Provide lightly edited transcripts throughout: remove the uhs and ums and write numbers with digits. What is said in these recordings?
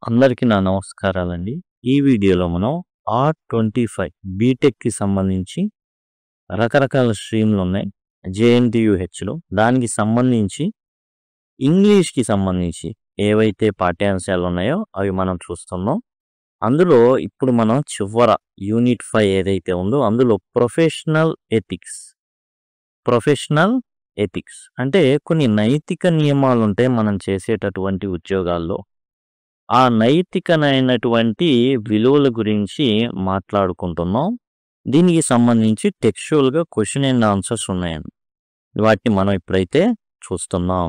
అందరికీ నా నమస్కారాలండి. ఈ వీడియోలో మనం R25 బీటెక్‌కి సంబంధించి రకరకాల స్ట్రీమ్‌లున్నాయి. జేఎన్‌టీయూహెచ్‌లో దానికి సంబంధించి ఇంగ్లీష్‌కి సంబంధించి ఏవైతే పాఠ్యాంశాలున్నాయో అవి మనం చూస్తున్నాం. అందులో ఇప్పుడు మనం చివర యూనిట్ 5 ఏదైతే ఉందో అందులో ప్రొఫెషనల్ ఎథిక్స్ అంటే కొన్ని నైతిక నియమాలుంటాయి మనం చేసేటటువంటి ఉద్యోగాల్లో. ఆ నైతికమైనటువంటి విలువల గురించి మాట్లాడుకుంటున్నాం. దీనికి సంబంధించి టెక్స్చువల్‌గా క్వెషన్ అండ్ ఆన్సర్స్ ఉన్నాయండి. వాటిని మనం ఇప్పుడైతే చూస్తున్నాం.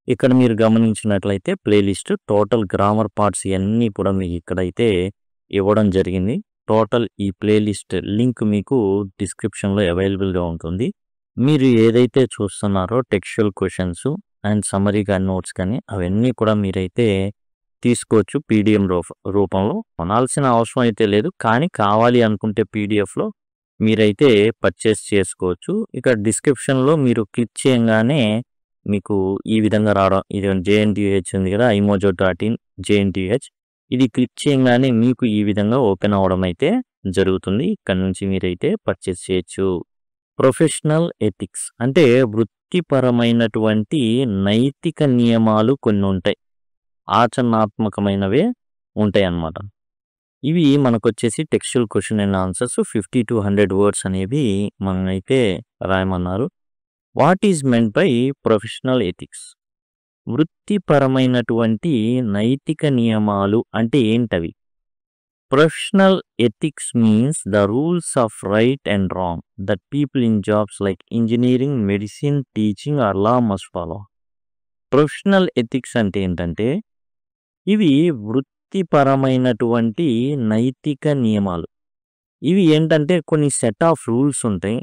ఇక్కడ మీరు గమనించినట్లయితే ప్లేలిస్ట్ టోటల్ గ్రామర్ పార్ట్స్ ఇయన్నీ కూడా మీకు ఇక్కడైతే ఇవ్వడం జరిగింది. టోటల్ ఈ ప్లేలిస్ట్ లింక్ మీకు డిస్క్రిప్షన్‌లో అవైలబుల్‌గా ఉంటుంది. మీరు ఏదైతే చూస్తున్నారో టెక్స్చువల్ క్వెషన్స్ అండ్ సమ్మరీ గాని, నోట్స్ కానీ అవన్నీ కూడా మీరైతే తీసుకోవచ్చు రూపంలో. కొనాల్సిన అవసరం అయితే లేదు. కానీ కావాలి అనుకుంటే పీడిఎఫ్‌లో మీరైతే పర్చేస్ చేసుకోవచ్చు. ఇక్కడ డిస్క్రిప్షన్‌లో మీరు క్లిక్ చేయంగానే మీకు ఈ విధంగా రావడం ఇది జేఎన్‌టీయూహెచ్ ఉంది కదా! imojo.in జేఎన్‌టీయూహెచ్ ఇది క్లిక్ చేయంగానే మీకు ఈ విధంగా ఓపెన్ అవ్వడం అయితే జరుగుతుంది. ఇక్కడ నుంచి మీరైతే పర్చేస్ చేయొచ్చు. ప్రొఫెషనల్ ఎథిక్స్ అంటే వృత్తిపరమైనటువంటి నైతిక నియమాలు కొన్ని ఉంటాయి. ఆచరణాత్మకమైనవే ఉంటాయన్నమాట. ఇవి మనకొచ్చేసి textual question and answers 50-100 words అనేవి మనమైతే రాయమన్నారు. What is meant by professional ethics? వృత్తిపరమైనటువంటి నైతిక నియమాలు అంటే ఏంటవి? Professional ethics means the rules of right and wrong that people in jobs like engineering, medicine, teaching or law must follow. Professional ethics అంటే ఏంటంటే ఇవి వృత్తిపరమైనటువంటి నైతిక నియమాలు. ఇవి ఏంటంటే కొన్ని సెట్ ఆఫ్ రూల్స్ ఉంటాయి.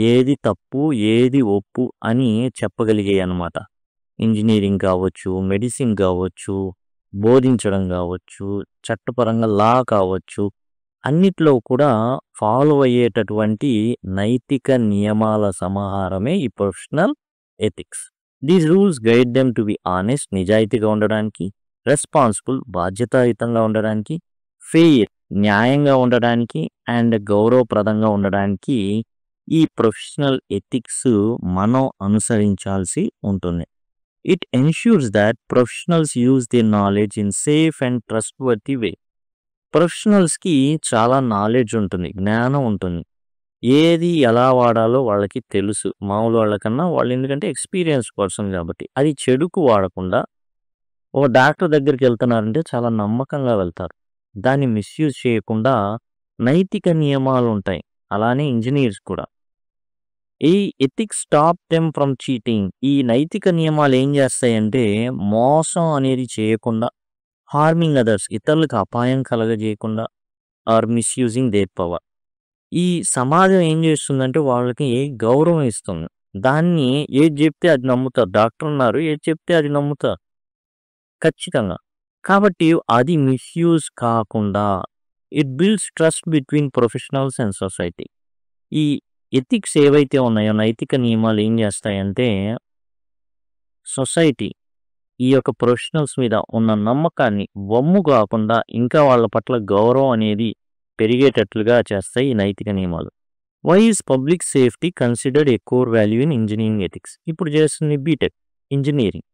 ఏది తప్పు, ఏది ఒప్పు అని చెప్పగలిగాయి అన్నమాట. ఇంజనీరింగ్ కావచ్చు, మెడిసిన్ కావచ్చు, బోధించడం కావచ్చు, చట్టపరంగా లా కావచ్చు, అన్నిట్లో కూడా ఫాలో అయ్యేటటువంటి నైతిక నియమాల సమాహారమే ఈ professional ethics. These rules guide them to be honest, నిజాయితీగా ఉండడానికి, రెస్పాన్సిబుల్, బాధ్యతాయుతంగా ఉండడానికి, ఫెయిర్, న్యాయంగా ఉండడానికి అండ్ గౌరవప్రదంగా ఉండడానికి ఈ ప్రొఫెషనల్ ఎథిక్స్ మనం అనుసరించాల్సి ఉంటుంది. It ensures that professionals use the knowledge in safe and trustworthy way. ప్రొఫెషనల్స్‌కి చాలా నాలెడ్జ్ ఉంటుంది, జ్ఞానం ఉంటుంది. ఏది ఎలా వాడాలో వాళ్ళకి తెలుసు. మామూలు వాళ్ళకన్నా వాళ్ళు ఎందుకంటే ఎక్స్‌పీరియన్స్ పర్సన్ కాబట్టి. అది చెడుకు వాడకుండా ఒక డాక్టర్ దగ్గరికి వెళ్తున్నారంటే చాలా నమ్మకంగా వెళ్తారు. దాన్ని మిస్‌యూజ్ చేయకుండా నైతిక నియమాలు ఉంటాయి. అలానే ఇంజినీర్స్ కూడా. ఈ ethics stop them from cheating. ఈ నైతిక నియమాలు ఏం చేస్తాయంటే మోసం అనేది చేయకుండా, హార్మింగ్ అదర్స్ ఇతరులకు అపాయం కలగజేయకుండా ఆర్ మిస్‌యూజింగ్ దేర్ పవర్. ఈ సమాజం ఏం చేస్తుందంటే వాళ్ళకి గౌరవం ఇస్తుంది. దాన్ని ఏది చెప్తే అది నమ్ముతారు. డాక్టర్ ఉన్నారు ఏది చెప్తే అది నమ్ముతారు. ఖచ్చితంగా. కాబట్టి అది మిస్‌యూజ్ కాకుండా it builds trust between professionals and society. ఈ ఎథిక్స్ ఏవైతే ఉన్నాయో నైతిక నియమాలు ఏం చేస్తాయంటే సొసైటీ ఈ యొక్క ప్రొఫెషనల్స్ మీద ఉన్న నమ్మకాన్ని వమ్ము కాకుండా ఇంకా వాళ్ళ పట్ల గౌరవం అనేది పెరిగేటట్లుగా చేస్తాయి ఈ నైతిక నియమాలు. Why is public safety considered a core value in engineering ethics? ఇప్పుడు చేస్తుంది బీటెక్ ఇంజనీరింగ్.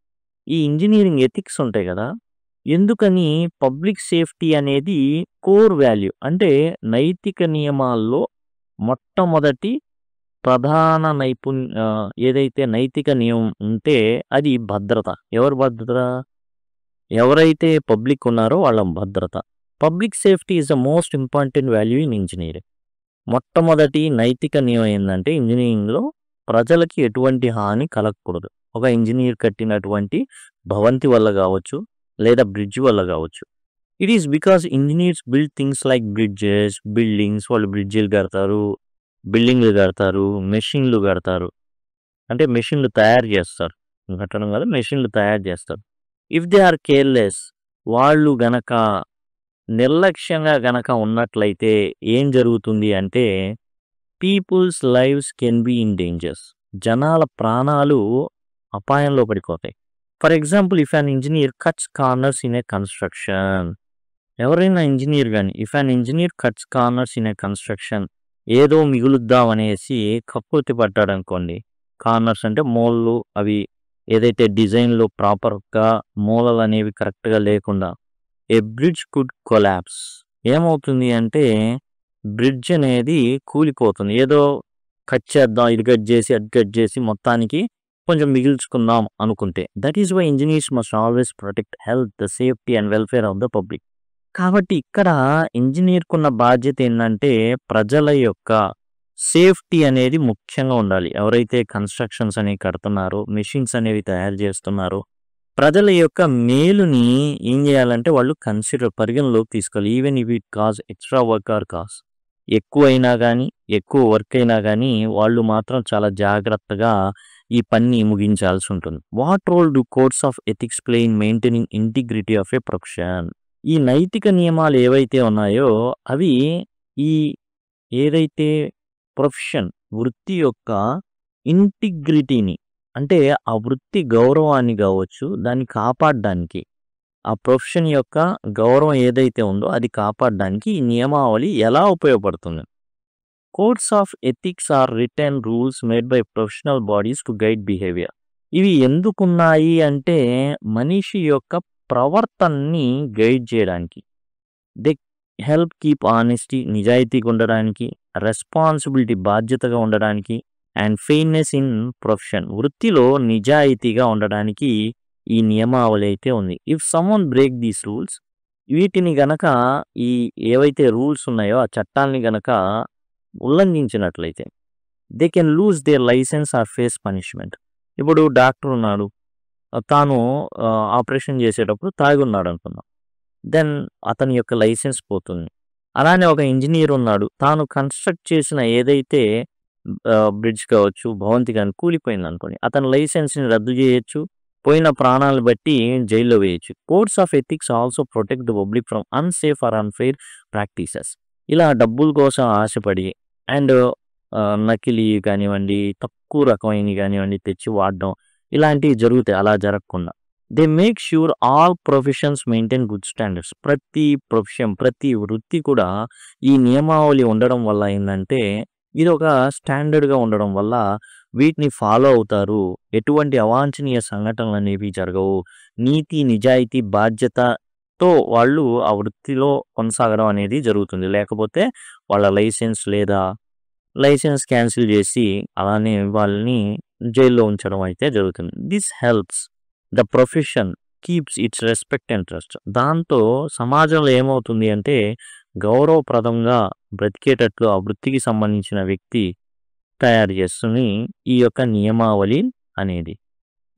ఈ ఇంజనీరింగ్ ఎథిక్స్ ఉంటాయి కదా! ఎందుకని పబ్లిక్ సేఫ్టీ అనేది కోర్ వాల్యూ అంటే నైతిక నియమాల్లో మొట్టమొదటి ప్రధాన ఏదైతే నైతిక నియమం ఉంటే అది భద్రత. ఎవరి భద్రత? ఎవరైతే పబ్లిక్ ఉన్నారో వాళ్ళ భద్రత. Public safety is the most important value in engineering. మొట్టమొదటి నైతిక నియమం ఏందంటే ఇంజనీరింగ్‌లో ప్రజలకి ఎటువంటి హాని కలగకూడదు. ఒక ఇంజనీర్ కట్టినటువంటి భవంతి వల్ల కావచ్చు, లేదా బ్రిడ్జ్ వల్ల కావచ్చు. It is because engineers build things like bridges, buildings. వాళ్ళు బ్రిడ్జిలు కడతారు, బిల్డింగ్‌లు కడతారు, మెషిన్‌లు కడతారు. అంటే మెషిన్‌లు తయారు చేస్తారు. కట్టడం కాదు, మెషిన్‌లు తయారు చేస్తారు. ఇఫ్ దే ఆర్ కేర్‌లెస్ వాళ్ళు గనక నిర్లక్ష్యంగా గనక ఉన్నట్లయితే ఏం జరుగుతుంది అంటే people's lives can be in dangers. జనాల ప్రాణాలు అపాయంలో పడిపోతాయి. For example if an engineer cuts corners in a construction, ఎవరైనా ఇంజినీర్ గాని, if an engineer cuts corners in a construction ఏదో మిగులుద్దాం అనేసి కక్కుర్తి పడ్డాడనుకోండి. కార్నర్స్ అంటే మూలలు అవి ఏదైతే డిజైన్‌లో ప్రాపర్‌గా మూలలనేవి కరెక్ట్‌గా లేకుండా ఏ బ్రిడ్జ్ కుడ్ కొలాప్స్. ఏమవుతుంది అంటే బ్రిడ్జ్ అనేది కూలిపోతుంది. ఏదో కట్ చేద్దాం, ఇది కట్ చేసి, అది కట్ చేసి మొత్తానికి కొంచెం మిగిల్చుకుందాం అనుకుంటే. That is why engineers must always protect health, safety and welfare of the public. కాబట్టి ఇక్కడ ఇంజినీర్‌కున్న బాధ్యత ఏందంటే ప్రజల యొక్క సేఫ్టీ అనేది ముఖ్యంగా ఉండాలి. ఎవరైతే కన్‌స్ట్రక్షన్స్ అనేవి కడుతున్నారో, మెషిన్స్ అనేవి తయారు చేస్తున్నారో, ప్రజల యొక్క మేలుని ఏం చేయాలంటే వాళ్ళు పరిగణలోకి తీసుకోవాలి. Even if it cause extra work or cost. ఎక్కువైనా గానీ, ఎక్కువ వర్క్ అయినా గానీ వాళ్ళు మాత్రం చాలా జాగ్రత్తగా ఈ పనిని ముగించాల్సి ఉంటుంది. What role do codes of ethics play in maintaining integrity of a profession? ఈ నైతిక నియమాలు ఏవైతే ఉన్నాయో అవి ఈ ఏదైతే ప్రొఫెషన్ వృత్తి యొక్క ఇంటిగ్రిటీని అంటే ఆ వృత్తి గౌరవాన్ని కావచ్చు దాన్ని కాపాడడానికి ఆ ప్రొఫెషన్ యొక్క గౌరవం ఏదైతే ఉందో అది కాపాడడానికి ఈ నియమావళి ఎలా ఉపయోగపడుతుంది? Codes of ethics are written rules made by professional bodies to guide behaviour. ఇవి ఎందుకున్నాయి అంటే మనిషి యొక్క ప్రవర్తనని గైడ్ చేయడానికి. దే హెల్ప్ కీప్ ఆనెస్టీ నిజాయితీగా ఉండడానికి, రెస్పాన్సిబిలిటీ బాధ్యతగా ఉండడానికి అండ్ ఫెయిర్నెస్ ఇన్ ప్రొఫెషన్ వృత్తిలో నిజాయితీగా ఉండడానికి ఈ నియమావళి అయితే ఉంది. If someone break these rules వీటిని గనక ఈ ఏవైతే రూల్స్ ఉన్నాయో ఆ చట్టాలని గనక ఉల్లంఘించినట్లయితే they can lose their licence or face punishment. ఇప్పుడు డాక్టర్ ఉన్నాడు, తాను ఆపరేషన్ చేసేటప్పుడు తాగి ఉన్నాడు అనుకుందాం, దెన్ అతని యొక్క లైసెన్స్ పోతుంది. అలానే ఒక ఇంజనీర్ ఉన్నాడు, తాను కన్స్ట్రక్ట్ చేసిన ఏదైతే బ్రిడ్జ్ కావచ్చు, భవంతి కానీ కూలిపోయింది అనుకోండి, అతని లైసెన్స్ని రద్దు చేయొచ్చు, పోయిన ప్రాణాలను బట్టి జైల్లో వేయచ్చు. Codes of ethics also protect the public from unsafe or unfair practices. ఇలా డబ్బుల కోసం ఆశపడి అండ్ నకిలీ కానివ్వండి, తక్కువ రకమైనవి కానివ్వండి తెచ్చి వాడడం ఇలాంటివి జరుగుతాయి. అలా జరగకుండా they make sure all professions maintain good standards. ప్రతి ప్రొఫెషన్ ప్రతి వృత్తి కూడా ఈ నియమావళి ఉండడం వల్ల ఏంటంటే ఇది ఒక స్టాండర్డ్గా ఉండడం వల్ల వీటిని ఫాలో అవుతారు. ఎటువంటి అవాంఛనీయ సంఘటనలు అనేవి జరగవు. నీతి నిజాయితీ బాధ్యతతో వాళ్ళు ఆ వృత్తిలో కొనసాగడం అనేది జరుగుతుంది. లేకపోతే వాళ్ళ లైసెన్స్ లేదా లైసెన్స్ క్యాన్సిల్ చేసి అలానే వాళ్ళని జైల్లో ఉంచడం అయితే జరుగుతుంది. This helps the profession keeps it's respect and trust. దాంతో సమాజంలో ఏమవుతుంది అంటే గౌరవప్రదంగా బ్రతికేటట్లు ఆ వృత్తికి సంబంధించిన వ్యక్తి తయారు చేస్తుంది ఈ యొక్క నియమావళి అనేది.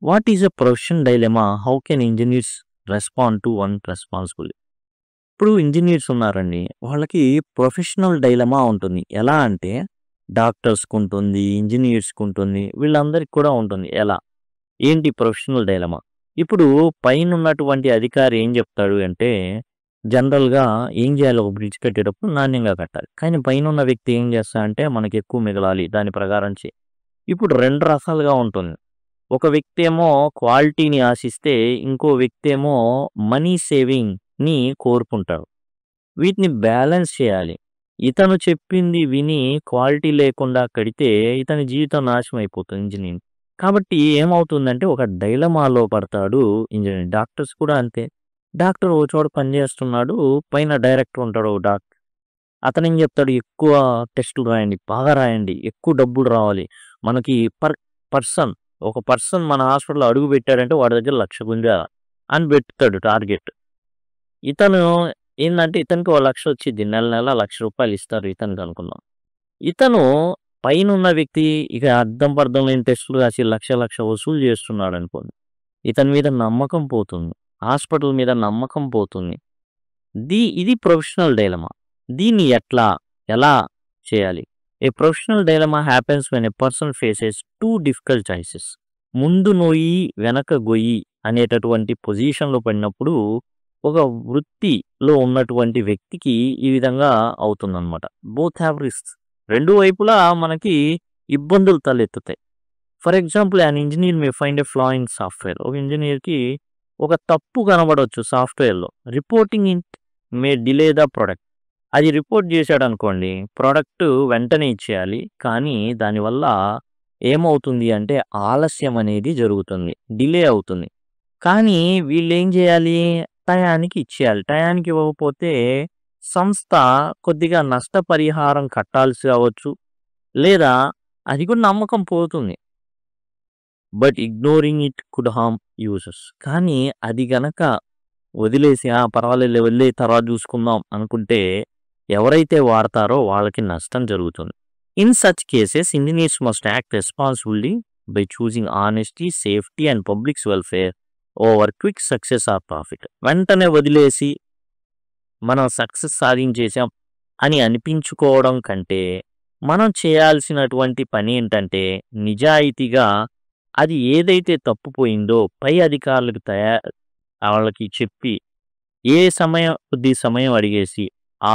What is a profession dilemma? How can engineers respond to one responsible? ఇప్పుడు ఇంజనీర్స్ ఉన్నారండి, వాళ్ళకి ప్రొఫెషనల్ డైలెమా ఉంటుంది. ఎలా అంటే డాక్టర్స్కి ఉంటుంది, ఇంజనీర్స్కి ఉంటుంది, వీళ్ళందరికీ కూడా ఉంటుంది. ఎలా ఏంటి ప్రొఫెషనల్ డైలెమా? ఇప్పుడు పైన ఉన్నటువంటి అధికారి ఏం చెప్తాడు అంటే జనరల్గా ఏం చేయాలి, ఒక బ్రిడ్జ్ కట్టేటప్పుడు నాణ్యంగా కట్టాలి. కానీ పైన ఉన్న వ్యక్తి ఏం చేస్తా అంటే మనకి ఎక్కువ మిగలాలి దాని ప్రకారం ఇప్పుడు రెండు రకాలుగా ఉంటుంది. ఒక వ్యక్తి ఏమో క్వాలిటీని ఆశిస్తే ఇంకో వ్యక్తి ఏమో మనీ సేవింగ్ని కోరుకుంటాడు. వీటిని బ్యాలెన్స్ చేయాలి. ఇతను చెప్పింది విని క్వాలిటీ లేకుండా కడితే ఇతని జీవితం నాశనం అయిపోతుంది ఇంజనీరింగ్. కాబట్టి ఏమవుతుందంటే ఒక డైలమాలో పడతాడు ఇంజనీర్. డాక్టర్స్ కూడా అంతే. డాక్టర్ ఓ చోట పనిచేస్తున్నాడు, పైన డైరెక్టర్ ఉంటాడు ఒక డాక్టర్. అతను ఏం చెప్తాడు, ఎక్కువ టెస్టులు రాయండి, బాగా రాయండి, ఎక్కువ డబ్బులు రావాలి మనకి ఒక పర్సన్ మన హాస్పిటల్లో అడుగు పెట్టాడంటే వాడి దగ్గర 1,00,000 గుంజాలి అని పెడతాడు టార్గెట్. ఇతను ఏంటంటే ఇతనికి 1,00,000 వచ్చింది, నెల నెల 1,00,000 రూపాయలు ఇస్తారు ఇతనికి అనుకుందాం. ఇతను పైన ఉన్న వ్యక్తి ఇక అర్థం పర్థం లేని టెస్టులు రాసి లక్ష వసూలు చేస్తున్నాడు అనుకోండి, ఇతని మీద నమ్మకం పోతుంది, హాస్పిటల్ మీద నమ్మకం పోతుంది. ఇది ప్రొఫెషనల్ డైలమా. దీన్ని ఎలా చేయాలి? A professional dilemma happens when a person faces too difficult choices. ముందు నొయ్యి వెనక గొయ్యి అనేటటువంటి పొజిషన్లో పడినప్పుడు ఒక వృత్తిలో ఉన్నటువంటి వ్యక్తికి ఈ విధంగా అవుతుందన్నమాట. Both have risks. రెండు వైపులా మనకి ఇబ్బందులు తలెత్తుతాయి. For example an engineer may find a ఫ్లా in software. ఒక ఇంజనీర్కి ఒక తప్పు కనబడవచ్చు సాఫ్ట్వేర్లో. Reporting it may delay the product. అది రిపోర్ట్ చేశాడనుకోండి, ప్రొడక్ట్ వెంటనే ఇచ్చేయాలి. కానీ దానివల్ల ఏమవుతుంది అంటే ఆలస్యం అనేది జరుగుతుంది. డిలే అవుతుంది. కానీ వీళ్ళేం చేయాలి? టయానికి ఇచ్చేయాలి. టయానికి ఇవ్వకపోతే సంస్థ కొద్దిగా నష్టపరిహారం కట్టాల్సి అవ్వచ్చు. లేదా అది కూడా నమ్మకం పోతుంది. But ignoring it could harm users. కానీ అది గనక వదిలేసి పర్వాలేదులే వదిలేయి తర్వాత చూసుకుందాం అనుకుంటే ఎవరైతే వాడతారో వాళ్ళకి నష్టం జరుగుతుంది. In such cases engineers must act responsibly by choosing honesty, safety and public's welfare over quick success or profit. వెంటనే వదిలేసి మనం సక్సెస్ సాధించేసాం అని అనిపించుకోవడం కంటే మనం చేయాల్సినటువంటి పని ఏంటంటే నిజాయితీగా అది ఏదైతే తప్పుపోయిందో పై అధికారులకు వాళ్ళకి చెప్పి కొద్ది సమయం అడిగేసి ఆ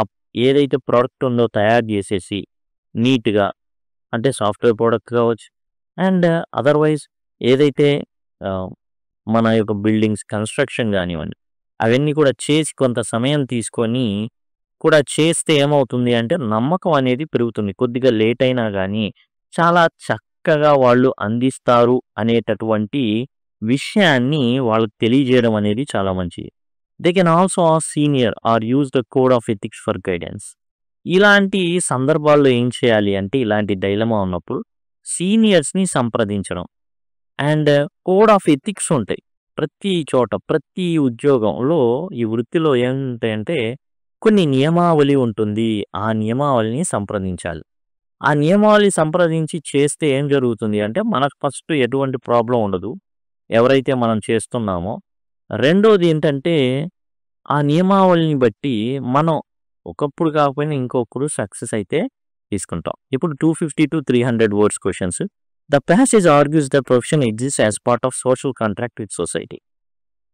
ఏదైతే ప్రోడక్ట్ ఉందో తయారు చేసేసి నీట్గా, అంటే సాఫ్ట్వేర్ ప్రోడక్ట్ కావచ్చు అండ్ అదర్వైజ్ ఏదైతే మన యొక్క బిల్డింగ్స్ కన్స్ట్రక్షన్ కానివ్వండి అవన్నీ కూడా చేసి కొంత సమయం తీసుకొని కూడా చేస్తే ఏమవుతుంది అంటే నమ్మకం అనేది పెరుగుతుంది. కొద్దిగా లేట్ అయినా కానీ చాలా చక్కగా వాళ్ళు అందిస్తారు అనేటటువంటి విషయాన్ని వాళ్ళకి తెలియజేయడం అనేది చాలా మంచిది. They can also senior or use the code of ethics for guidance. ఇలాంటి సందర్భాల్లో ఏం చేయాలి అంటే ఇలాంటి డైలమా ఉన్నప్పుడు సీనియర్స్ని సంప్రదించడం. అండ్ కోడ్ ఆఫ్ ఎథిక్స్ ఉంటాయి ప్రతి చోట, ప్రతి ఉద్యోగంలో ఈ వృత్తిలో ఏంటంటే కొన్ని నియమావళి ఉంటుంది. ఆ నియమావళిని సంప్రదించాలి. ఆ నియమావళి సంప్రదించి చేస్తే ఏం జరుగుతుంది అంటే మనకు ఫస్ట్ ఎటువంటి ప్రాబ్లం ఉండదు ఎవరైతే మనం చేస్తున్నామో. రెండోది ఏంటంటే ఆ నియమావళిని బట్టి మనం ఒకప్పుడు కాకపోయినా ఇంకొకరు సక్సెస్ అయితే తీసుకుంటాం. ఇప్పుడు 250 to 300 words questions. The passage argues the profession exist as part of social contract with society.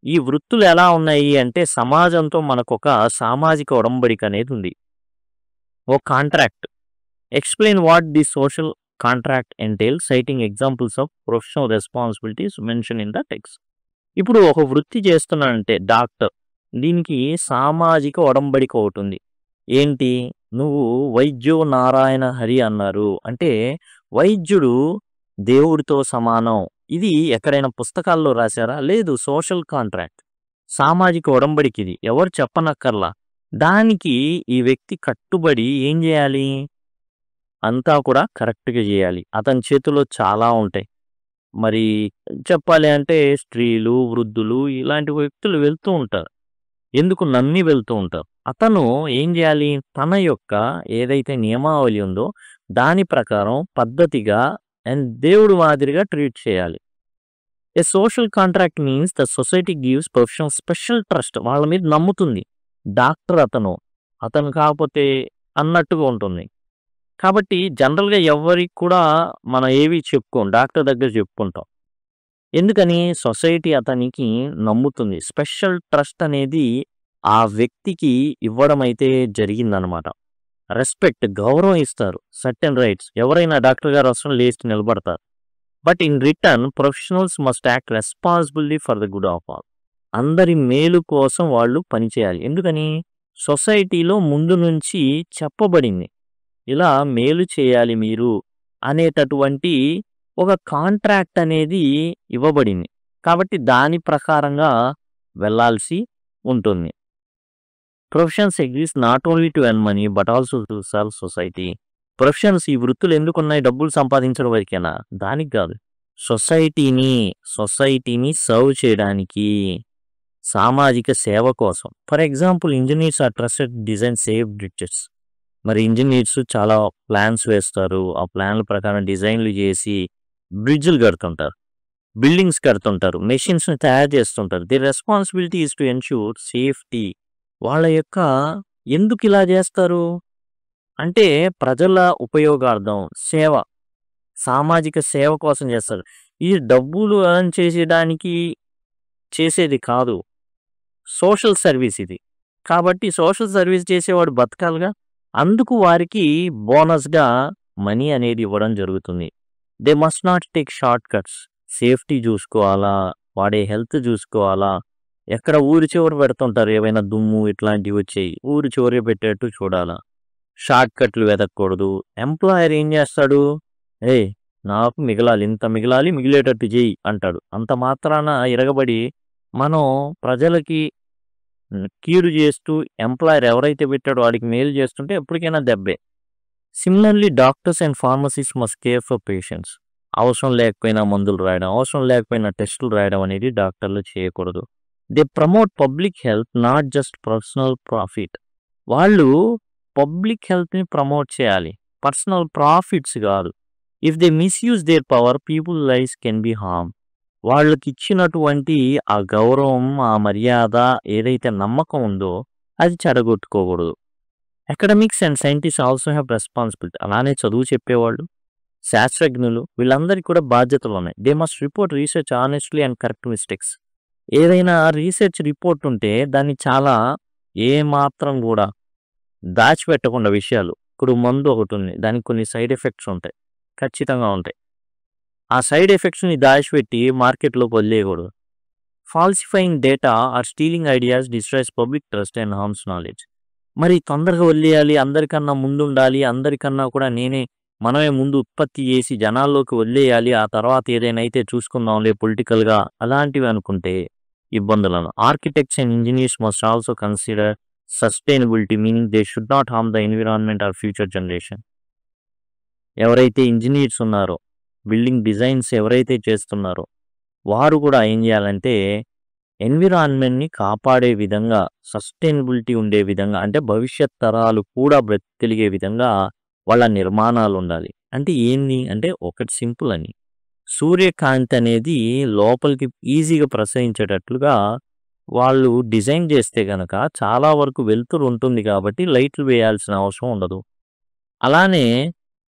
ఈ వృత్తులు ఎలా ఉన్నాయి అంటే సమాజంతో మనకు ఒక సామాజిక ఒడంబడిక అనేది ఉంది, ఓ contract. Explain what the social contract entail citing examples of professional responsibilities mention in the text. ఇప్పుడు ఒక వృత్తి చేస్తున్నానంటే డాక్టర్, దీనికి సామాజిక ఒడంబడిక ఒకటి ఉంది. ఏంటి? నువ్వు వైద్యో నారాయణ హరి అన్నారు అంటే వైద్యుడు దేవుడితో సమానం. ఇది ఎక్కడైనా పుస్తకాల్లో రాశారా? లేదు. సోషల్ కాంట్రాక్ట్, సామాజిక ఒడంబడిక. ఇది ఎవరు చెప్పనక్కర్లా. దానికి ఈ వ్యక్తి కట్టుబడి ఏం చేయాలి? అంతా కూడా కరెక్ట్గా చేయాలి. అతని చేతిలో చాలా ఉంటాయి. మరి చెప్పాలి అంటే స్త్రీలు, వృద్ధులు ఇలాంటి వ్యక్తులు వెళ్తూ ఉంటారు. ఎందుకు? నమ్మి వెళ్తూ ఉంటారు. అతను ఏం చేయాలి? తన యొక్క ఏదైతే నియమావళి ఉందో దాని ప్రకారం పద్ధతిగా అండ్ దేవుడు మాదిరిగా ట్రీట్ చేయాలి. A social contract means the society gives professional special trust. వాళ్ళ మీద నమ్ముతుంది. డాక్టర్ అతను కాకపోతే అన్నట్టుగా ఉంటుంది. కాబట్టి జనరల్గా ఎవరికి కూడా మనం ఏవి చెప్పుకోం, డాక్టర్ దగ్గర చెప్పుకుంటాం. ఎందుకని? సొసైటీ అతనికి నమ్ముతుంది. స్పెషల్ ట్రస్ట్ అనేది ఆ వ్యక్తికి ఇవ్వడం అయితే జరిగిందనమాట. రెస్పెక్ట్, గౌరవం ఇస్తారు. Certain rights. ఎవరైనా డాక్టర్ గారు అవసరం లేచి నిలబడతారు. But in return professionals must act responsibility for the good of all. అందరి మేలు కోసం వాళ్ళు పనిచేయాలి. ఎందుకని? సొసైటీలో ముందు నుంచి చెప్పబడింది, ఇలా మేలు చేయాలి మీరు అనేటటువంటి ఒక కాంట్రాక్ట్ అనేది ఇవ్వబడింది. కాబట్టి దాని ప్రకారంగా వెళ్ళాల్సి ఉంటుంది. Professions exist not only to earn money but also to serve society. Professions, ఈ వృత్తులు ఎందుకున్నాయి? డబ్బులు సంపాదించడం వరకేనా? దానికి కాదు. సొసైటీని సర్వ్ చేయడానికి, సామాజిక సేవ కోసం. For example engineers are trusted design safe bridges. మరి ఇంజనీర్స్ చాలా ప్లాన్స్ వేస్తారు. ఆ ప్లాన్ల ప్రకారం డిజైన్లు చేసి బ్రిడ్జ్లు కడుతుంటారు, బిల్డింగ్స్ కడుతుంటారు, మెషిన్స్ని తయారు చేస్తుంటారు. The responsibility is to ensure safety. వాళ్ళ యొక్క ఎందుకు ఇలా చేస్తారు అంటే ప్రజల ఉపయోగార్థం, సేవ, సామాజిక సేవ కోసం చేస్తారు. ఇది డబ్బులు ఎర్న్ చేసేదానికి చేసేది కాదు, సోషల్ సర్వీస్ ఇది. కాబట్టి సోషల్ సర్వీస్ చేసేవాడు బతకాలిగా. అందుకు వారికి బోనస్గా మనీ అనేది ఇవ్వడం జరుగుతుంది. They must not take short cuts. Safety చూసుకోవాలా, వాడే హెల్త్ చూసుకోవాలా, ఎక్కడ ఊరి చివర పెడుతుంటారు ఏవైనా దుమ్ము ఇట్లాంటివి వచ్చాయి ఊరి చివరి పెట్టేట్టు చూడాలా. షార్ట్ కట్లు వెతకూడదు. ఎంప్లాయర్ ఏం చేస్తాడు? ఏయ్ నాకు మిగలాలి ఇంత మిగలాలి మిగిలేటట్టు చేయి అంటాడు. అంత మాత్రాన ఇరగబడి మనం ప్రజలకి కీడు చేస్తూ ఎంప్లాయర్ ఎవరైతే పెట్టాడో వాడికి మేలు చేస్తుంటే ఎప్పటికైనా దెబ్బే. Similarly doctors and pharmacist must care for patients. అవసరం లేకపోయినా మందులు రాయడం అవసరం లేకపోయినా టెస్టులు రాయడం అనేది డాక్టర్లు చేయకూడదు. They promote public health not just personal profit. వాళ్ళు పబ్లిక్ హెల్త్ని ప్రమోట్ చేయాలి, పర్సనల్ ప్రాఫిట్స్ కాదు. If they misuse there power people life can be harm. వాళ్ళకి ఇచ్చినటువంటి ఆ గౌరవం ఆ మర్యాద ఏదైతే నమ్మకం ఉందో అది చెడగొట్టుకోకూడదు. Academics and scientist also have responsibility. అలానే చదువు చెప్పేవాళ్ళు శాస్త్రజ్ఞులు వీళ్ళందరికీ కూడా బాధ్యతలు ఉన్నాయి. They must report research honestly and correct mistakes. ఏదైనా రీసెర్చ్ రిపోర్ట్ ఉంటే దాన్ని చాలా ఏమాత్రం కూడా దాచిపెట్టకుండా విషయాలు. ఇప్పుడు మందు ఒకటి ఉంది, దానికి కొన్ని సైడ్ ఎఫెక్ట్స్ ఉంటాయి, ఖచ్చితంగా ఉంటాయి. ఆ సైడ్ ఎఫెక్ట్స్ని దాచిపెట్టి మార్కెట్లోకి వదిలేయకూడదు. Falsifying data or stealing ideas destroys public trust and harms knowledge. మరి తొందరగా వదిలేయాలి, అందరికన్నా ముందు ఉండాలి, అందరికన్నా కూడా మనమే ముందు ఉత్పత్తి చేసి జనాల్లోకి వదిలేయాలి, ఆ తర్వాత ఏదైనా అయితే చూసుకుందాంలే పొలిటికల్గా అలాంటివి అనుకుంటే ఇబ్బందులను. Architects and engineers must also consider sustainability, meaning they should not harm the environment or future generation. ఎవరైతే ఇంజనీర్స్ ఉన్నారో, బిల్డింగ్ డిజైన్స్ ఎవరైతే చేస్తున్నారో వారు కూడా ఏం చేయాలంటే ఎన్విరాన్మెంట్ని కాపాడే విధంగా, సస్టైనబిలిటీ ఉండే విధంగా, అంటే భవిష్యత్ తరాలు కూడా బ్రతికే విధంగా వాళ్ళ నిర్మాణాలు ఉండాలి. అంటే ఏంది అంటే ఒకటి సింపుల్ అని, సూర్యకాంతి అనేది లోపలికి ఈజీగా ప్రసరించేటట్లుగా వాళ్ళు డిజైన్ చేస్తే గనక చాలా వరకు వెలుతురు ఉంటుంది కాబట్టి లైట్లు వేయాల్సిన అవసరం ఉండదు. అలానే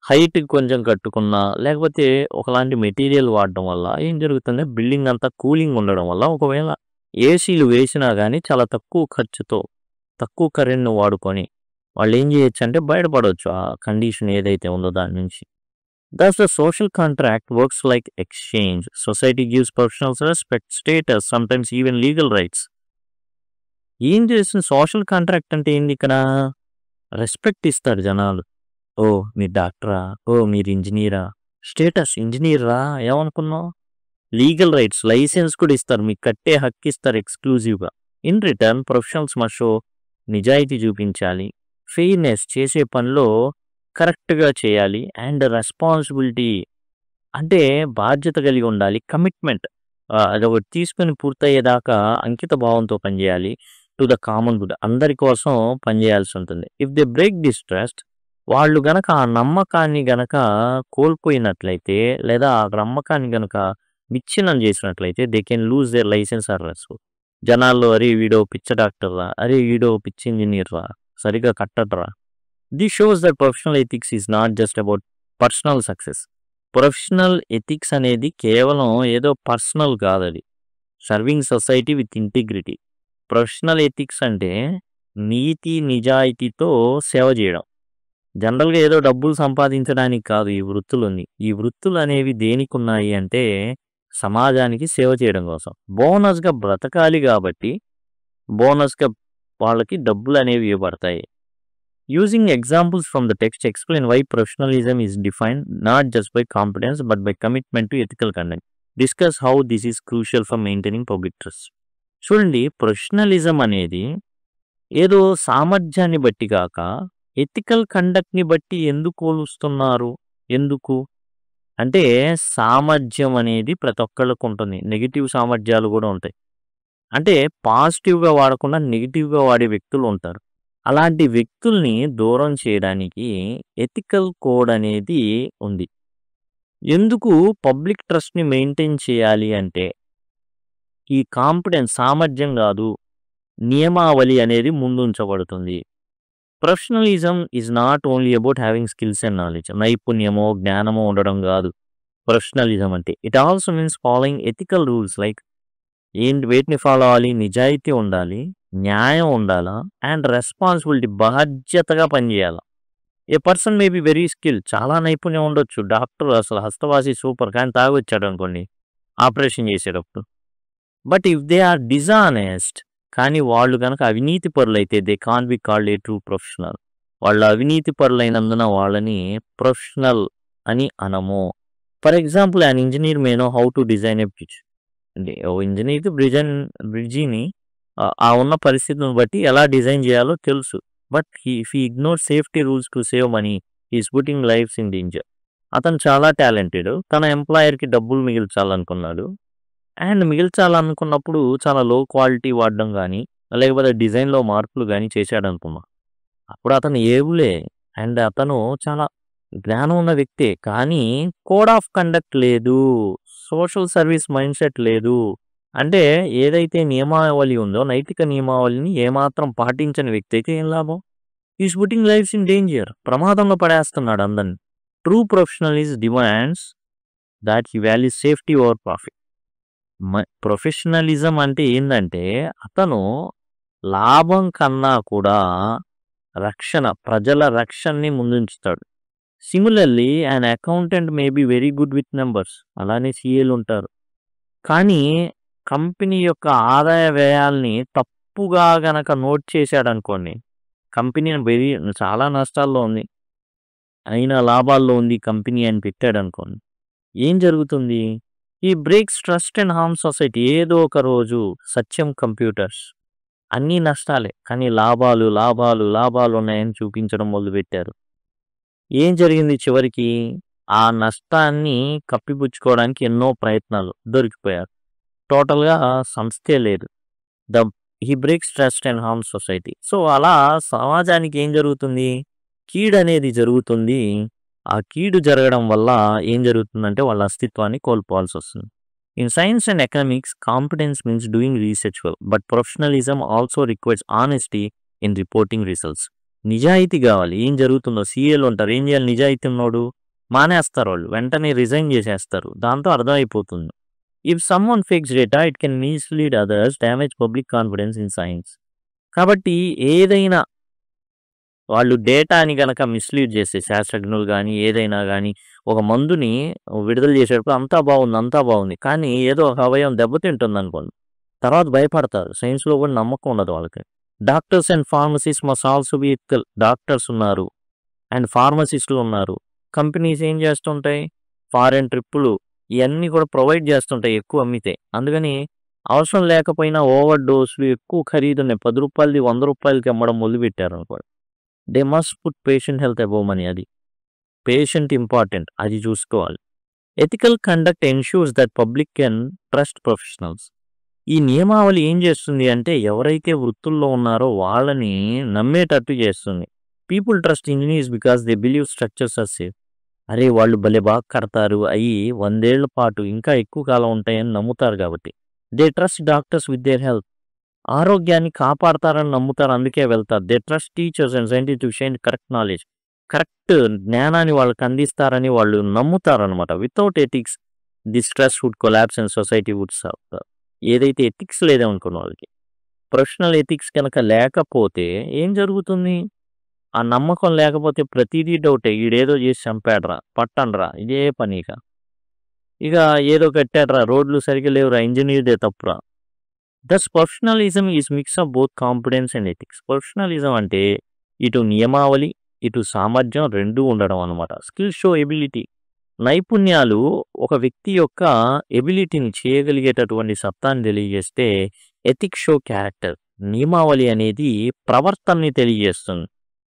హైట్ కొంచెం కట్టుకున్నా లేకపోతే ఒకలాంటి మెటీరియల్ వాడడం వల్ల ఏం జరుగుతుందంటే బిల్డింగ్ అంతా కూలింగ్ ఉండడం వల్ల ఒకవేళ ఏసీలు వేసినా కానీ చాలా తక్కువ ఖర్చుతో తక్కువ కరెంట్ను వాడుకొని వాళ్ళు ఏం చేయొచ్చు అంటే బయటపడవచ్చు ఆ కండిషన్ ఏదైతే ఉందో దాని నుంచి. Thus, the social contract works like exchange. Society gives professionals respect, status, sometimes even legal rights. ఏం చేస్తుంది సోషల్ కాంట్రాక్ట్ అంటే ఏంది ఇక్కడ? రెస్పెక్ట్ ఇస్తారు జనాలు. ఓ మీరు డాక్టరా, ఓ మీరు ఇంజనీరా, స్టేటస్ ఇంజనీరా ఏమనుకున్నావు, లీగల్ రైట్స్ లైసెన్స్ కూడా ఇస్తారు, మీకు కట్టే హక్కు ఇస్తారు ఎక్స్క్లూజివ్గా. In return professionals must show నిజాయితీ చూపించాలి, ఫెయిర్నెస్ చేసే పనిలో కరెక్ట్గా చేయాలి, అండ్ రెస్పాన్సిబిలిటీ అంటే బాధ్యత కలిగి ఉండాలి, కమిట్మెంట్ అదొకటి తీసుకొని పూర్తయ్యేదాకా అంకిత భావంతో పనిచేయాలి, టు ద కామన్ గుడ్ అందరి కోసం పనిచేయాల్సి ఉంటుంది. If they break this trust, వాళ్ళు గనక ఆ నమ్మకాన్ని గనక కోల్పోయినట్లయితే లేదా ఆ నమ్మకాన్ని గనక విచ్ఛిన్నం చేసినట్లయితే they can lose their licence or rest. జనాల్లో అరే వీడో పిచ్చ డాక్టర్ రా, అరే వీడో పిచ్చి ఇంజనీర్ రా, సరిగా కట్టడరా. This shows that professional ethics is not just about personal success. Professional ethics అనేది కేవలం ఏదో పర్సనల్ కాదు, అది serving society with integrity. Professional ethics అంటే నీతి నిజాయితీతో సేవ చేయడం. జనరల్గా ఏదో డబ్బులు సంపాదించడానికి కాదు ఈ వృత్తులుంది. ఈ వృత్తులు అనేవి దేనికి ఉన్నాయి అంటే సమాజానికి సేవ చేయడం కోసం. బోనస్గా బ్రతకాలి కాబట్టి బోనస్గా వాళ్ళకి డబ్బులు అనేవి ఇవ్వబడతాయి. Using examples from the text explain why professionalism is defined not just by competence but by commitment to ethical conduct. Discuss how this is crucial for maintaining public trust. చూడండి, ప్రొఫెషనలిజం అనేది ఏదో సామర్థ్యాన్ని బట్టి కాక ఎథికల్ కండక్ట్ని బట్టి ఎందుకు పోలుస్తున్నారు? ఎందుకు అంటే సామర్థ్యం అనేది ప్రతి ఒక్కళ్ళకు ఉంటుంది, నెగిటివ్ సామర్థ్యాలు కూడా ఉంటాయి. అంటే పాజిటివ్గా వాడకుండా నెగిటివ్గా వాడే వ్యక్తులు ఉంటారు. అలాంటి వ్యక్తుల్ని దూరం చేయడానికి ఎథికల్ కోడ్ అనేది ఉంది. ఎందుకు పబ్లిక్ ట్రస్ట్ని మెయింటైన్ చేయాలి అంటే ఈ కాంపిటెన్స్ సామర్థ్యం కాదు, నియమావళి అనేది ముందుంచబడుతుంది. Professionalism is not only about having skills and knowledge. నైపుణ్యమో జ్ఞానమో ఉండడం కాదు ప్రొఫెషనలిజం అంటే. It also means following ethical rules like వేటిని ఫాలో అవ్వాలి, నిజాయితీ ఉండాలి, న్యాయం ఉండాలా, అండ్ రెస్పాన్సిబిలిటీ బాధ్యతగా పనిచేయాలి. A person may be very skill, చాలా నైపుణ్యం ఉండొచ్చు, డాక్టర్ అసలు హస్తవాసి సూపర్, కానీ తాగొచ్చాడు అనుకోండి ఆపరేషన్ చేసేటప్పుడు but if they are dishonest, కానీ వాళ్ళు గనక అవినీతి పరులైతే they can be called a true professional. వాళ్ళు అవినీతి పరులైనందున వాళ్ళని ప్రొఫెషనల్ అని అనము. For example an engineer may know how to design a bridge. అంటే ఓ ఇంజినీర్కి బ్రిడ్జిని ఆ ఉన్న పరిస్థితిని బట్టి ఎలా డిజైన్ చేయాలో తెలుసు. But if he ignore safety rules to save money, he's putting lives in danger. అతను చాలా టాలెంటెడ్, తన ఎంప్లాయర్కి డబ్బులు మిగిల్చాలనుకున్నాడు. అండ్ మిగిల్చాలనుకున్నప్పుడు చాలా లో క్వాలిటీ వాడడం కానీ లేకపోతే డిజైన్లో మార్పులు కానీ చేశాడనుకున్నాం. అప్పుడు అతను ఏబులే అండ్ అతను చాలా జ్ఞానం ఉన్న వ్యక్తే, కానీ కోడ్ ఆఫ్ కండక్ట్ లేదు, సోషల్ సర్వీస్ మైండ్ సెట్ లేదు. అంటే ఏదైతే నియమావళి ఉందో నైతిక నియమావళిని ఏమాత్రం పాటించని వ్యక్తి అయితే ఏం లాభం? Is putting lives in danger. ప్రమాదంలో పడేస్తున్నాడు అందరిని. True professional demands that he value safety over profit. Professionalism అంటే ఏంటంటే అతను లాభం కన్నా కూడా ప్రజల రక్షణని ముందుంచుతాడు. Similarly and accountant may be very good with numbers, అలానే సీఏలు ఉంటారు. కానీ కంపెనీ యొక్క ఆదాయ వ్యయాల్ని తప్పుగా గనక నోట్ చేశాడు అనుకోండి, కంపెనీ చాలా నష్టాల్లో ఉంది అయినా లాభాల్లో ఉంది కంపెనీ అని పెట్టాడు అనుకోండి, ఏం జరుగుతుంది? ఈ breaks trust and harm society. ఏదో ఒక రోజు సత్యం కంప్యూటర్స్ అన్నీ నష్టాలే, కానీ లాభాలు లాభాలు లాభాలు ఉన్నాయని చూపించడం మొదలుపెట్టారు. ఏం జరిగింది చివరికి? ఆ నష్టాన్ని కప్పిపుచ్చుకోవడానికి ఎన్నో ప్రయత్నాలు, దొరికిపోయారు. టోటల్గా సంస్థే లేదు. He breaks trust and harm society. So అలా సమాజానికి ఏం జరుగుతుంది? కీడు అనేది జరుగుతుంది. ఆ కీడు జరగడం వల్ల ఏం జరుగుతుందంటే వాళ్ళ అస్తిత్వాన్ని కోల్పోవాల్సి వస్తుంది. In science and economics competence means doing research well, but professionalism also requires honesty in reporting results. నిజాయితీ కావాలి. ఏం జరుగుతుందో సీఏలు ఉంటారు, ఏం చేయాలి? నిజాయితీ ఉన్నోడు మానేస్తారు, వాళ్ళు వెంటనే రిజైన్ చేసేస్తారు. దాంతో అర్థమైపోతుంది. If someone fakes data it can mislead others, damage public confidence in science. కాబట్టి ఏదైనా వాళ్ళు డేటాని కనుక మిస్లీడ్ చేస్తే, శాస్త్రజ్ఞులు కానీ ఏదైనా కానీ ఒక మందుని విడుదల చేసేటప్పుడు అంతా బాగుంది, కానీ ఏదో ఒక అవయవం దెబ్బతింటుంది అనుకోండి, తర్వాత భయపడతారు. సైన్స్లో కూడా నమ్మకం ఉండదు వాళ్ళకి. Doctors and pharmacist must also be ethical. Doctors ఉన్నారు అండ్ ఫార్మసిస్టులు ఉన్నారు. కంపెనీస్ ఏం చేస్తుంటాయి? ఫారెన్ ట్రిప్పులు ఇవన్నీ కూడా ప్రొవైడ్ చేస్తుంటాయి ఎక్కువ అమ్మితే. అందుకని అవసరం లేకపోయినా ఓవర్ డోసులు ఎక్కువ ఖరీదున్నాయి, 10 రూపాయలది 100 రూపాయలకి అమ్మడం మొదలుపెట్టారు అనుకోండి. They must put patient health above money. అది పేషెంట్ ఇంపార్టెంట్, అది చూసుకోవాలి. Ethical conduct ensures that public can trust professionals. ఈ నియమావళి ఏం చేస్తుంది అంటే ఎవరైతే వృత్తుల్లో ఉన్నారో వాళ్ళని నమ్మేటట్టు చేస్తుంది. People trust engineers because they believe structures are safe. అరే వాళ్ళు భలే బాగా కడతారు, అవి 100 ఏళ్ల పాటు ఇంకా ఎక్కువ కాలం ఉంటాయని నమ్ముతారు కాబట్టి. They trust doctors with their health. ఆరోగ్యాన్ని కాపాడతారని నమ్ముతారు, అందుకే వెళ్తారు. They trust teachers and scientist to shine correct knowledge. Correct జ్ఞానాన్ని వాళ్ళకి అందిస్తారని వాళ్ళు నమ్ముతారనమాట. Without ethics this trust would collapse and society would suffer. ఏదైతే ఎథిక్స్ లేదనుకున్న వాళ్ళకి, ప్రొఫెషనల్ ఎథిక్స్ కనుక లేకపోతే ఏం జరుగుతుంది? ఆ నమ్మకం లేకపోతే ప్రతిదీ డౌటే. ఈడేదో చేసి చంపాడరా, పట్టండ్రా, ఇదే పనిగా. ఇక ఏదో కట్టాడ్రా, రోడ్లు సరిగ్గా లేవురా, ఇంజనీర్దే తప్పురా. Thus professionalism is mix of both competence and ethics. Professionalism అంటే ఇటు నియమావళి ఇటు సామర్థ్యం రెండూ ఉండడం అనమాట. Skill show ability. నైపుణ్యాలు ఒక వ్యక్తి యొక్క ఎబిలిటీని చేయగలిగేటటువంటి సత్తాన్ని తెలియజేస్తే, ఎథిక్స్ షో క్యారెక్టర్. నియమావళి అనేది ప్రవర్తనని తెలియజేస్తుంది.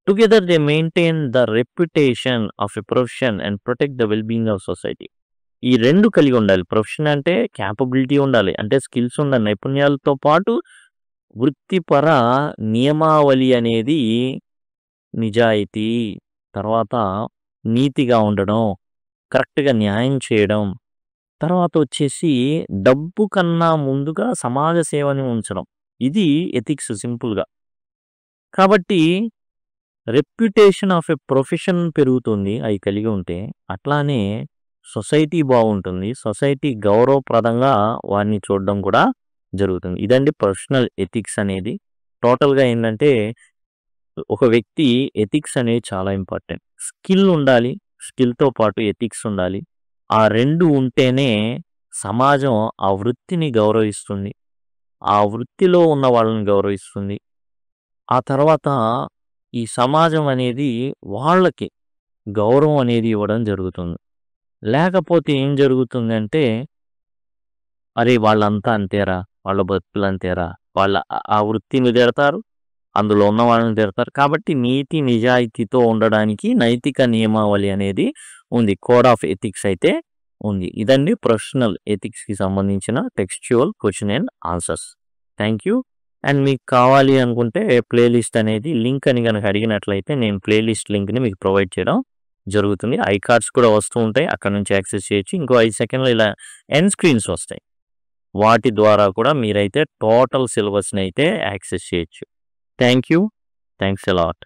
Together they maintain the reputation of a profession and protect the wellbeing of society. ఈ రెండు కలిగి ఉండాలి. ప్రొఫెషన్ అంటే క్యాపబిలిటీ ఉండాలి, అంటే స్కిల్స్ ఉండాలి, నైపుణ్యాలతో పాటు వృత్తిపర నియమావళి అనేది నిజాయితీ, తర్వాత నీతిగా ఉండడం, కరెక్ట్గా న్యాయం చేయడం, తర్వాత వచ్చేసి డబ్బు కన్నా ముందుగా సమాజ సేవని ఉంచడం. ఇది ఎథిక్స్ సింపుల్గా. కాబట్టి రెప్యుటేషన్ ఆఫ్ ఎ ప్రొఫెషన్ పెరుగుతుంది అవి కలిగి ఉంటే. అట్లానే సొసైటీ బాగుంటుంది, సొసైటీ గౌరవప్రదంగా వారిని చూడడం కూడా జరుగుతుంది. ఇదండి ప్రొఫెషనల్ ఎథిక్స్ అనేది. టోటల్గా ఏంటంటే ఒక వ్యక్తి ఎథిక్స్ అనేది చాలా ఇంపార్టెంట్. స్కిల్ ఉండాలి, స్కిల్తో పాటు ఎథిక్స్ ఉండాలి. ఆ రెండు ఉంటేనే సమాజం ఆ వృత్తిని గౌరవిస్తుంది. ఆ వృత్తిలో ఉన్న వాళ్ళని గౌరవిస్తుంది. ఆ తర్వాత ఈ సమాజం అనేది వాళ్ళకి గౌరవం అనేది ఇవ్వడం జరుగుతుంది. లేకపోతే ఏం జరుగుతుందంటే, అరే! వాళ్ళంతా అంతేరా, వాళ్ళ బతుకులు అంతేరా, వాళ్ళ ఆ వృత్తిని తిడతారు, అందులో ఉన్న వాళ్ళని తిడతారు. కాబట్టి నీతి నిజాయితీతో ఉండడానికి నైతిక నియమావళి అనేది ఉంది. కోడ్ ఆఫ్ ఎథిక్స్ అయితే ఉంది. ఇదండి ప్రొఫెషనల్ ఎథిక్స్‌కి సంబంధించిన textual question and answers. Thank you. And మీకు కావాలి అనుకుంటే ప్లేలిస్ట్ అనేది లింక్ అని గనక అడిగినట్లయితే నేను ప్లేలిస్ట్ లింక్‌ని మీకు ప్రొవైడ్ చేయడం జరుగుతుంది. ఐ కార్డ్స్ కూడా వస్తూ ఉంటాయి. అక్కడ నుంచి యాక్సెస్ చేయొచ్చు. ఇంకో 5 సెకండ్‌లో ఇలా ఎండ్ స్క్రీన్స్ వస్తాయి. వాటి ద్వారా కూడా మీరైతే టోటల్ సిలబస్‌ని అయితే యాక్సెస్ చేయొచ్చు. Thank you. Thanks a lot.